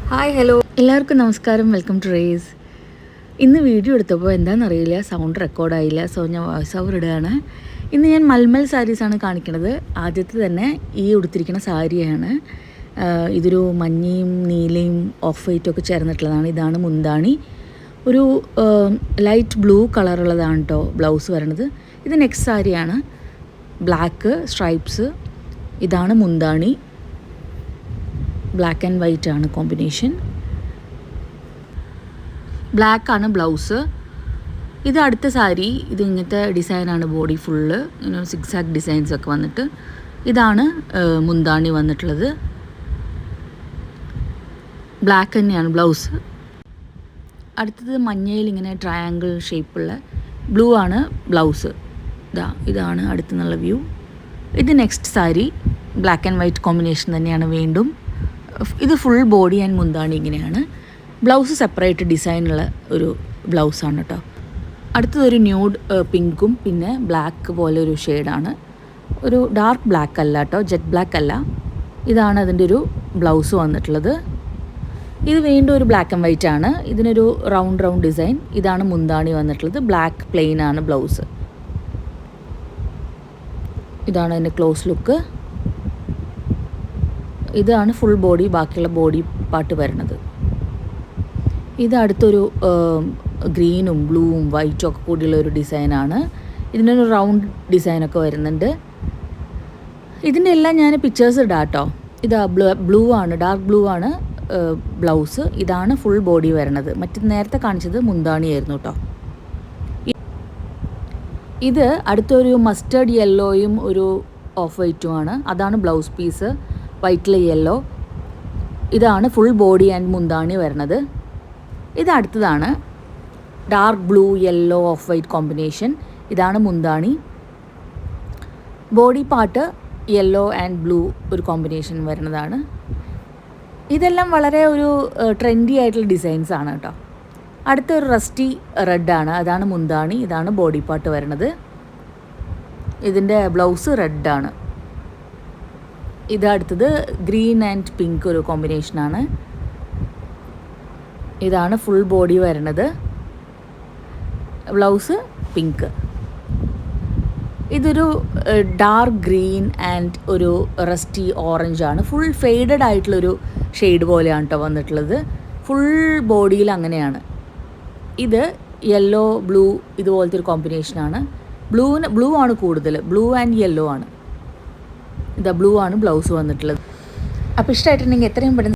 Hi hello എല്ലാവർക്കും നമസ്കാരം. Welcome to race. ഇന്ന് വീഡിയോ എടുത്തപ്പോൾ എന്താണെന്നറിയില്ല, സൗണ്ട് റെക്കോർഡായില്ല. സോ ഞാൻ വോയിസ് ഓവർ ഇടുകയാണ്. ഇന്ന് ഞാൻ മൽമൽ സാരീസാണ് കാണിക്കുന്നത്. ആദ്യത്തെ തന്നെ ഈ ഉടുത്തിരിക്കുന്ന സാരിയാണ്. ഇതൊരു മഞ്ഞയും നീലയും ഓഫ് വൈറ്റും ഒക്കെ ചേർന്നിട്ടുള്ളതാണ്. ഇതാണ് മുന്താണി. ഒരു ലൈറ്റ് ബ്ലൂ കളറുള്ളതാണ് കേട്ടോ ബ്ലൗസ് വരണത്. ഇത് നെക്സ്റ്റ് സാരിയാണ്. Black stripes. ഇതാണ് മുന്താണി. ബ്ലാക്ക് ആൻഡ് വൈറ്റ് ആണ് കോമ്പിനേഷൻ. ബ്ലാക്ക് ആണ് ബ്ലൗസ്. ഇത് അടുത്ത സാരി. ഇത് ഇങ്ങനത്തെ ഡിസൈനാണ്. ബോഡി ഫുള്ള് ഇങ്ങനെ സിക്സാക്ക് ഡിസൈൻസ് ഒക്കെ വന്നിട്ട് ഇതാണ് മുന്താണി വന്നിട്ടുള്ളത്. ബ്ലാക്ക് തന്നെയാണ് ബ്ലൗസ്. അടുത്തത് മഞ്ഞയിൽ ഇങ്ങനെ ട്രയാങ്കിൾ ഷേപ്പുള്ള ബ്ലൂ ആണ് ബ്ലൗസ്. ഇതാണ് അടുത്തുനിന്നുള്ള വ്യൂ. ഇത് next sari. Black and white combination തന്നെയാണ് വീണ്ടും. ഇത് ഫുൾ ബോഡി ആൻഡ് മുന്താണി ഇങ്ങനെയാണ്. ബ്ലൗസ് സെപ്പറേറ്റ് ഡിസൈനുള്ള ഒരു ബ്ലൗസാണ് കേട്ടോ. അടുത്തതൊരു ന്യൂഡ് പിങ്കും പിന്നെ ബ്ലാക്ക് പോലെ ഒരു ഷെയ്ഡാണ്. ഒരു ഡാർക്ക് ബ്ലാക്ക് അല്ല കേട്ടോ, ജെറ്റ് ബ്ലാക്ക് അല്ല. ഇതാണ് അതിൻ്റെ ഒരു ബ്ലൗസ് വന്നിട്ടുള്ളത്. ഇത് വീണ്ടും ഒരു ബ്ലാക്ക് ആൻഡ് വൈറ്റ് ആണ്. ഇതിനൊരു റൗണ്ട് ഡിസൈൻ. ഇതാണ് മുന്താണി വന്നിട്ടുള്ളത്. ബ്ലാക്ക് പ്ലെയിൻ ആണ് ബ്ലൗസ്. ഇതാണ് അതിൻ്റെ ക്ലോസ് ലുക്ക്. ഇതാണ് ഫുൾ ബോഡി. ബാക്കിയുള്ള ബോഡി പാർട്ട് വരുന്നത്. ഇത് അടുത്തൊരു ഗ്രീനും ബ്ലൂവും വൈറ്റും ഒക്കെ കൂടിയുള്ള ഒരു ഡിസൈനാണ്. ഇതിനൊരു റൗണ്ട് ഡിസൈനൊക്കെ വരുന്നുണ്ട്. ഇതിൻ്റെ എല്ലാം ഞാൻ പിക്ചേഴ്സ് ഇടാം കേട്ടോ. ഇത് ബ്ലൂ ആണ്, ഡാർക്ക് ബ്ലൂ ആണ് ബ്ലൗസ്. ഇതാണ് ഫുൾ ബോഡി വരുന്നത്. നേരത്തെ കാണിച്ചത് മുന്താണിയായിരുന്നു കേട്ടോ. ഇത് അടുത്തൊരു മസ്റ്റേർഡ് യെല്ലോയും ഒരു ഓഫ് വൈറ്റുമാണ്. അതാണ് ബ്ലൗസ് പീസ്. വൈറ്റിൽ യെല്ലോ. ഇതാണ് ഫുൾ ബോഡി ആൻഡ് മുന്താണി വരുന്നത്. ഇത് അടുത്തതാണ് dark blue yellow of white combination. ഇതാണ് മുന്താണി. Body part yellow and blue ഒരു കോമ്പിനേഷൻ വരുന്നതാണ്. ഇതെല്ലാം വളരെ ഒരു ട്രെൻഡി ആയിട്ടുള്ള ഡിസൈൻസ് ആണ് കേട്ടോ. അടുത്തൊരു റസ്റ്റി റെഡാണ്. അതാണ് മുന്താണി. ഇതാണ് ബോഡി പാർട്ട് വരുന്നത്. ഇതിൻ്റെ ബ്ലൗസ് റെഡാണ്. ഇത് അടുത്തത് ഗ്രീൻ ആൻഡ് പിങ്ക് ഒരു കോമ്പിനേഷനാണ്. ഇതാണ് ഫുൾ ബോഡി വരുന്നത്. Blouse pink. ഇതൊരു ഡാർക്ക് ഗ്രീൻ ആൻഡ് ഒരു റസ്റ്റി ഓറഞ്ച് ആണ്. ഫുൾ ഫെയ്ഡഡ് ആയിട്ടുള്ളൊരു ഷെയ്ഡ് പോലെയാണ് കേട്ടോ വന്നിട്ടുള്ളത്. ഫുൾ ബോഡിയിൽ അങ്ങനെയാണ്. ഇത് യെല്ലോ ബ്ലൂ ഇതുപോലത്തെ ഒരു കോമ്പിനേഷനാണ്. ബ്ലൂ ആണ് കൂടുതൽ. ബ്ലൂ ആൻഡ് യെല്ലോ ആണ്. ബ്ലൂ ആണ് ബ്ലൗസ് വന്നിട്ടുള്ളത്. അപ്പോൾ ഇഷ്ടമായിട്ടുണ്ടെങ്കിൽ എത്രയും പെട്ടെന്ന്